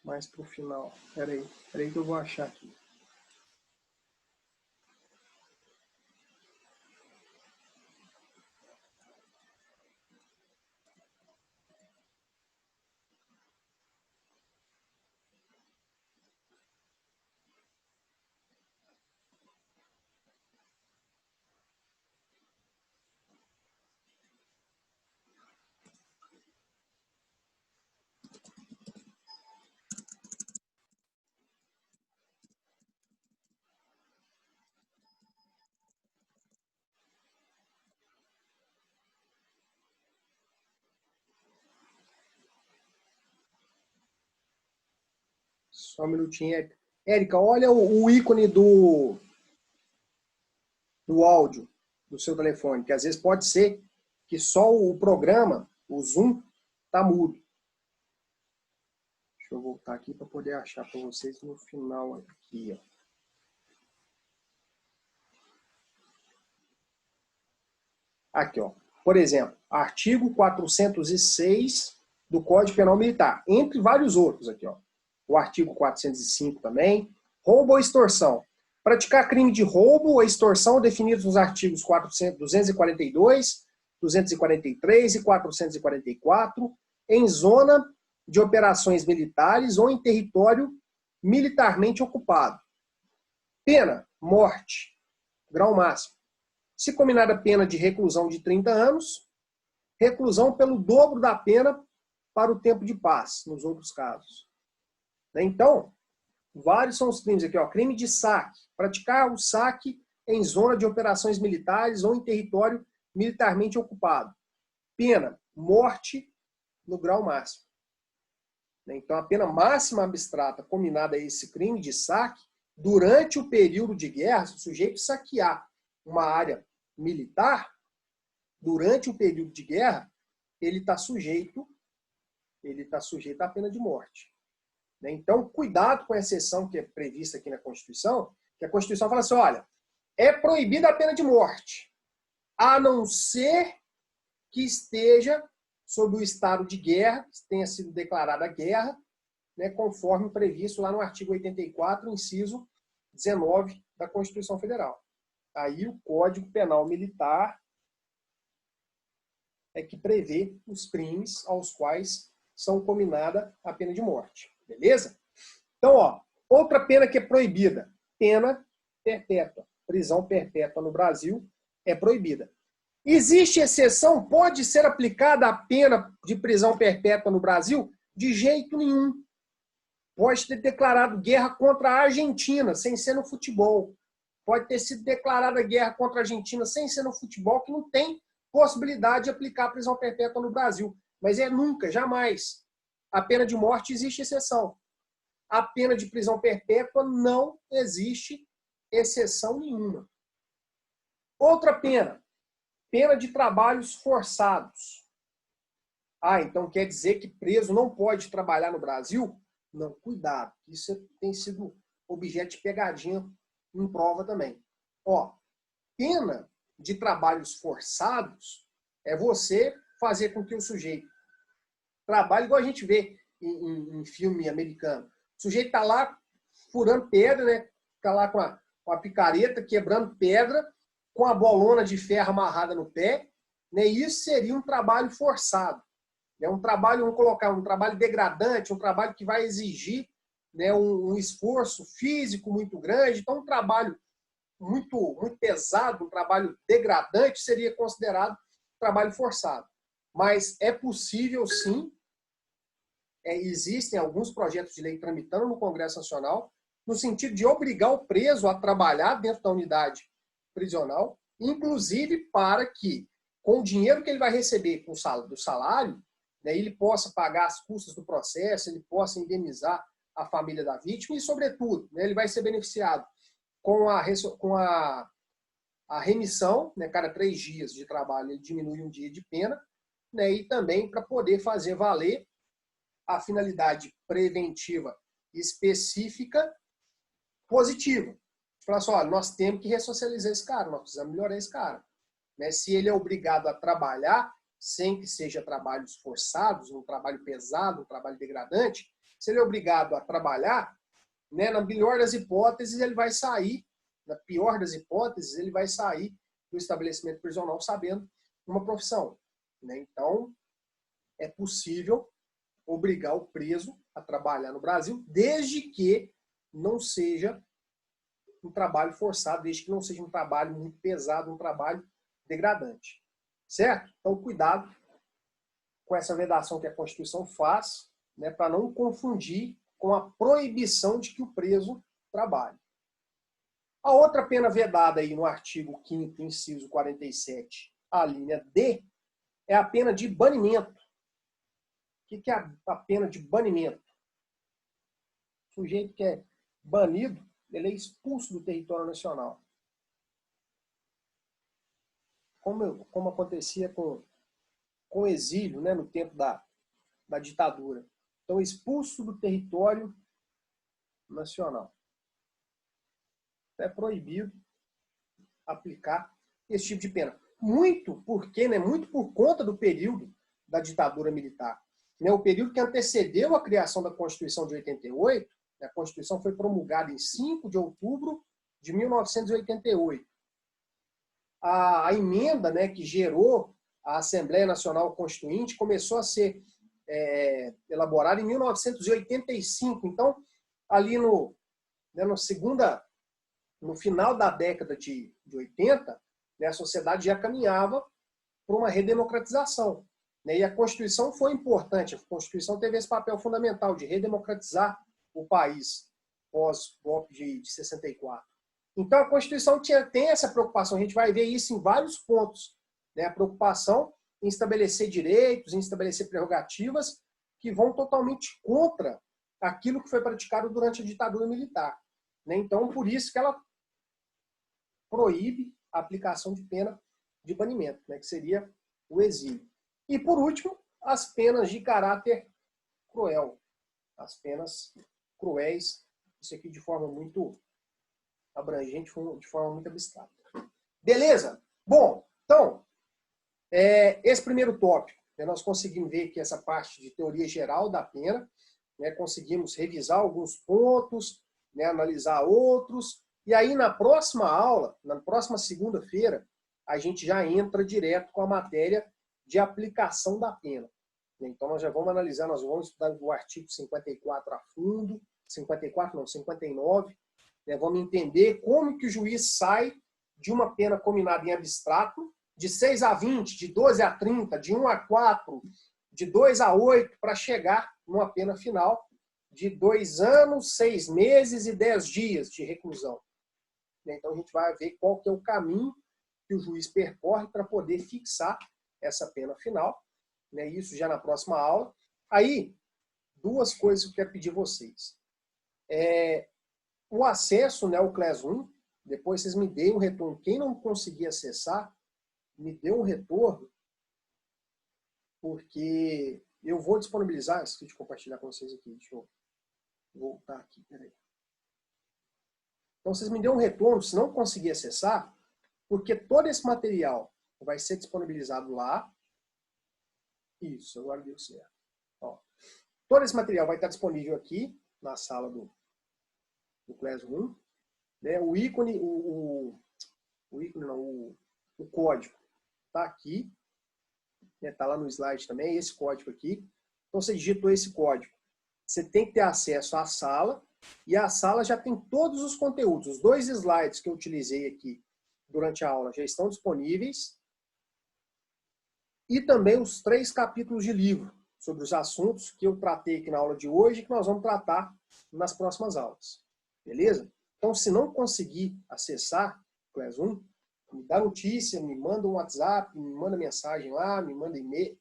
Mais pro final. Espera aí que eu vou achar aqui. Só um minutinho, Érica. Érica, olha o ícone do áudio do seu telefone, que às vezes pode ser que só o programa, o Zoom, tá mudo. Deixa eu voltar aqui para poder achar para vocês no final aqui, ó. Aqui, ó. Por exemplo, artigo 406 do Código Penal Militar, entre vários outros aqui, ó. O artigo 405 também. Roubo ou extorsão. Praticar crime de roubo ou extorsão definidos nos artigos 242, 243 e 444 em zona de operações militares ou em território militarmente ocupado. Pena, morte, grau máximo. Se combinada pena de reclusão de 30 anos, reclusão pelo dobro da pena para o tempo de paz, nos outros casos. Então, vários são os crimes aqui, ó. Crime de saque. Praticar o saque em zona de operações militares ou em território militarmente ocupado. Pena, morte no grau máximo. Então, a pena máxima abstrata combinada a esse crime de saque, durante o período de guerra, se o sujeito saquear uma área militar, durante o período de guerra, ele está sujeito à pena de morte. Então, cuidado com a exceção que é prevista aqui na Constituição, que a Constituição fala assim, olha, é proibida a pena de morte, a não ser que esteja sob o estado de guerra, que tenha sido declarada a guerra, né, conforme previsto lá no artigo 84, inciso 19 da Constituição Federal. Aí o Código Penal Militar é que prevê os crimes aos quais são combinada a pena de morte. Beleza? Então, ó, outra pena que é proibida, pena perpétua. Prisão perpétua no Brasil é proibida. Existe exceção? Pode ser aplicada a pena de prisão perpétua no Brasil? De jeito nenhum. Pode ter declarado guerra contra a Argentina, sem ser no futebol. Pode ter sido declarada guerra contra a Argentina, sem ser no futebol, que não tem possibilidade de aplicar a prisão perpétua no Brasil. Mas é nunca, jamais. A pena de morte existe exceção. A pena de prisão perpétua não existe exceção nenhuma. Outra pena. Pena de trabalhos forçados. Ah, então quer dizer que preso não pode trabalhar no Brasil? Não, cuidado. Isso tem sido objeto de pegadinha em prova também. Ó, pena de trabalhos forçados é você fazer com que o sujeito trabalhe igual a gente vê em filme americano. O sujeito está lá furando pedra, né? Está lá com a picareta, quebrando pedra, com a bolona de ferro amarrada no pé, né? Isso seria um trabalho forçado. É um trabalho, vamos colocar, um trabalho degradante, um trabalho que vai exigir né, um esforço físico muito grande. Então, um trabalho muito pesado, um trabalho degradante, seria considerado trabalho forçado. Mas é possível, sim, existem alguns projetos de lei tramitando no Congresso Nacional, no sentido de obrigar o preso a trabalhar dentro da unidade prisional, inclusive para que, com o dinheiro que ele vai receber do salário, né, ele possa pagar as custas do processo, ele possa indenizar a família da vítima e, sobretudo, né, ele vai ser beneficiado com a remissão, né, cada 3 dias de trabalho, ele diminui 1 dia de pena, né, e também para poder fazer valer a finalidade preventiva específica positiva. Falar assim, olha, nós temos que ressocializar esse cara, nós precisamos melhorar esse cara. Né? Se ele é obrigado a trabalhar, sem que seja trabalhos forçados, um trabalho pesado, um trabalho degradante, se ele é obrigado a trabalhar, né, na melhor das hipóteses, ele vai sair, na pior das hipóteses, ele vai sair do estabelecimento prisional sabendo uma profissão. Né? Então, é possível obrigar o preso a trabalhar no Brasil, desde que não seja um trabalho forçado, desde que não seja um trabalho muito pesado, um trabalho degradante. Certo? Então, cuidado com essa vedação que a Constituição faz, né, para não confundir com a proibição de que o preso trabalhe. A outra pena vedada aí no artigo 5º, inciso 47, a linha D, é a pena de banimento. O que é a pena de banimento? O sujeito que é banido, ele é expulso do território nacional. Como acontecia com o exílio, né, no tempo da ditadura. Então, expulso do território nacional. É proibido aplicar esse tipo de pena. Muito por conta do período da ditadura militar. Né, o período que antecedeu a criação da Constituição de 88, a Constituição foi promulgada em 5 de outubro de 1988. A emenda, né, que gerou a Assembleia Nacional Constituinte começou a ser elaborada em 1985. Então, ali no final da década de 80, né, a sociedade já caminhava para uma redemocratização. Né, e a Constituição foi importante. A Constituição teve esse papel fundamental de redemocratizar o país pós-golpe de 64. Então, a Constituição tem essa preocupação. A gente vai ver isso em vários pontos. Né, a preocupação em estabelecer direitos, em estabelecer prerrogativas que vão totalmente contra aquilo que foi praticado durante a ditadura militar. Né, então, por isso que ela proíbe a aplicação de pena de banimento, né, que seria o exílio. E, por último, as penas de caráter cruel. As penas cruéis, isso aqui de forma muito abrangente, de forma muito abstrata. Beleza? Bom, então, esse primeiro tópico, né, nós conseguimos ver aqui essa parte de teoria geral da pena, né, conseguimos revisar alguns pontos, né, analisar outros, e aí na próxima aula, na próxima segunda-feira, a gente já entra direto com a matéria de aplicação da pena. Então, nós já vamos analisar, nós vamos estudar o artigo 54 a fundo, 59, né, vamos entender como que o juiz sai de uma pena combinada em abstrato, de 6 a 20, de 12 a 30, de 1 a 4, de 2 a 8, para chegar numa pena final de 2 anos, 6 meses e 10 dias de reclusão. Então, a gente vai ver qual que é o caminho que o juiz percorre para poder fixar essa pena final. Né? Isso já na próxima aula. Aí, 2 coisas que eu quero pedir a vocês. O acesso, né, ao Class 1, depois vocês me deem um retorno. Quem não conseguir acessar, me dê um retorno, porque eu vou disponibilizar, esqueci de compartilhar com vocês aqui, deixa eu voltar aqui, peraí. Então, vocês me dêem um retorno, se não conseguir acessar, porque todo esse material vai ser disponibilizado lá. Isso, agora deu certo. Ó, todo esse material vai estar disponível aqui, na sala do Classroom. Né? O ícone, o código está aqui. Está lá no slide também, esse código aqui. Então, você digitou esse código você tem que ter acesso à sala, e a sala já tem todos os conteúdos. Os 2 slides que eu utilizei aqui durante a aula já estão disponíveis, e também os 3 capítulos de livro sobre os assuntos que eu tratei aqui na aula de hoje e que nós vamos tratar nas próximas aulas. Beleza? Então, se não conseguir acessar o Classroom, me dá notícia, me manda um WhatsApp, me manda mensagem lá, me manda e-mail,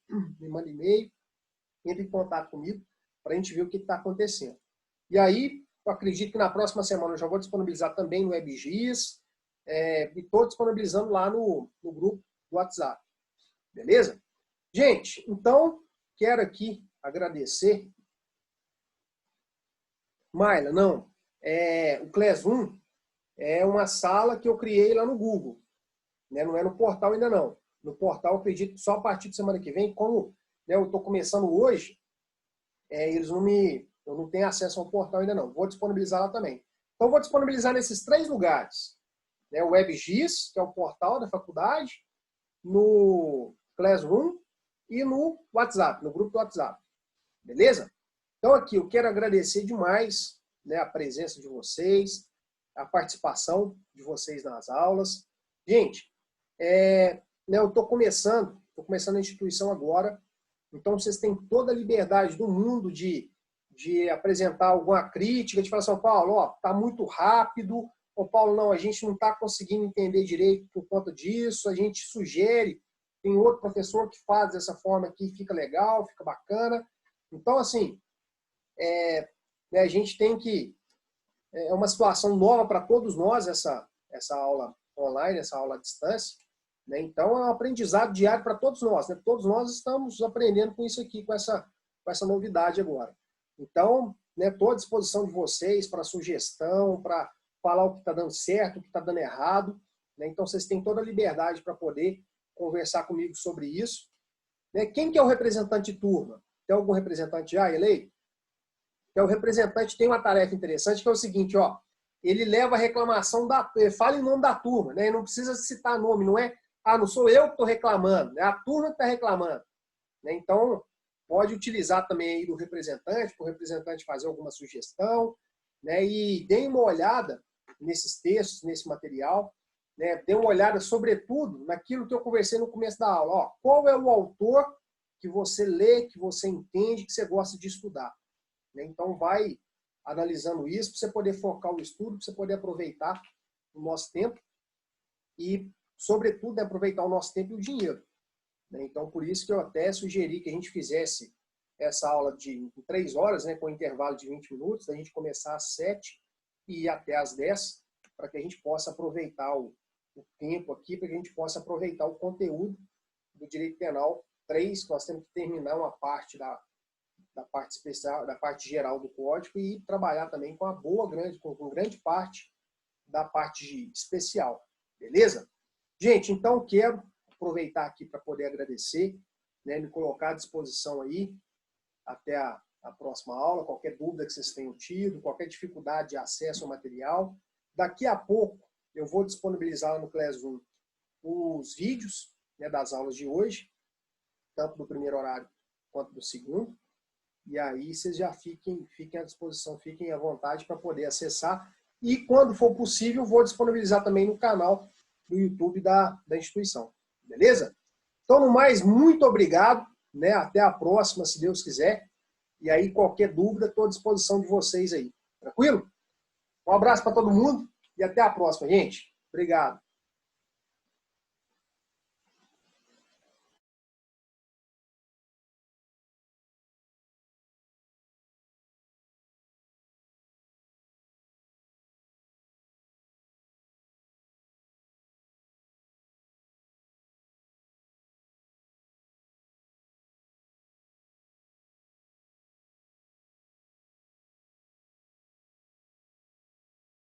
entre em contato comigo para a gente ver o que está acontecendo. E aí, eu acredito que na próxima semana eu já vou disponibilizar também no WebGIS, e estou disponibilizando lá no grupo do WhatsApp. Beleza? Gente, então, quero aqui agradecer. Maila, não. O Classroom é uma sala que eu criei lá no Google. Né? Não é no portal ainda não. No portal, eu acredito que só a partir de semana que vem, como, né, eu estou começando hoje, eu não tenho acesso ao portal ainda não. Vou disponibilizar lá também. Então, vou disponibilizar nesses 3 lugares. Né? O WebGIS, que é o portal da faculdade, no Classroom e no WhatsApp, no grupo do WhatsApp. Beleza? Então, aqui, eu quero agradecer demais, né, a presença de vocês, a participação de vocês nas aulas. Gente, né, eu estou começando a instituição agora, então vocês têm toda a liberdade do mundo de apresentar alguma crítica, de falar assim, Paulo, ó, tá muito rápido, ou Paulo, não, a gente não está conseguindo entender direito por conta disso, a gente sugere, tem outro professor que faz dessa forma aqui, fica legal, fica bacana. Então, assim, né, a gente tem que... É uma situação nova para todos nós, essa aula online, essa aula à distância. Né? Então, é um aprendizado diário para todos nós. Né? Todos nós estamos aprendendo com isso aqui, com essa novidade agora. Então, estou à disposição de vocês para sugestão, para falar o que está dando certo, o que está dando errado. Né? Então, vocês têm toda a liberdade para poder conversar comigo sobre isso. Né? Quem que é o representante de turma? Tem algum representante já eleito? O representante tem uma tarefa interessante, que é o seguinte, ó, ele leva a reclamação fala em nome da turma, né? Não precisa citar nome, não é, não sou eu que estou reclamando, é a turma que está reclamando. Né? Então, pode utilizar também aí do representante, para o representante fazer alguma sugestão, né? E dê uma olhada nesses textos, nesse material, né? Dê uma olhada, sobretudo, naquilo que eu conversei no começo da aula. Ó, qual é o autor que você lê, que você entende, que você gosta de estudar? Então, vai analisando isso para você poder focar o estudo, para você poder aproveitar o nosso tempo e, sobretudo, aproveitar o nosso tempo e o dinheiro. Então, por isso que eu até sugeri que a gente fizesse essa aula de 3 horas, né, com intervalo de 20 minutos, a gente começar às 7 e ir até às 10, para que a gente possa aproveitar o tempo aqui, para que a gente possa aproveitar o conteúdo do Direito Penal 3, que nós temos que terminar uma parte da parte especial, da parte geral do código e trabalhar também com grande parte da parte especial. Beleza? Gente, então quero aproveitar aqui para poder agradecer, né, me colocar à disposição aí até a próxima aula, qualquer dúvida que vocês tenham tido, qualquer dificuldade de acesso ao material. Daqui a pouco eu vou disponibilizar lá no Classroom os vídeos, né, das aulas de hoje, tanto do primeiro horário quanto do segundo. E aí vocês já fiquem à disposição, fiquem à vontade para poder acessar. E quando for possível, vou disponibilizar também no canal do YouTube da instituição. Beleza? Então, no mais, muito obrigado. Né? Até a próxima, se Deus quiser. E aí, qualquer dúvida, estou à disposição de vocês aí. Tranquilo? Um abraço para todo mundo e até a próxima, gente. Obrigado.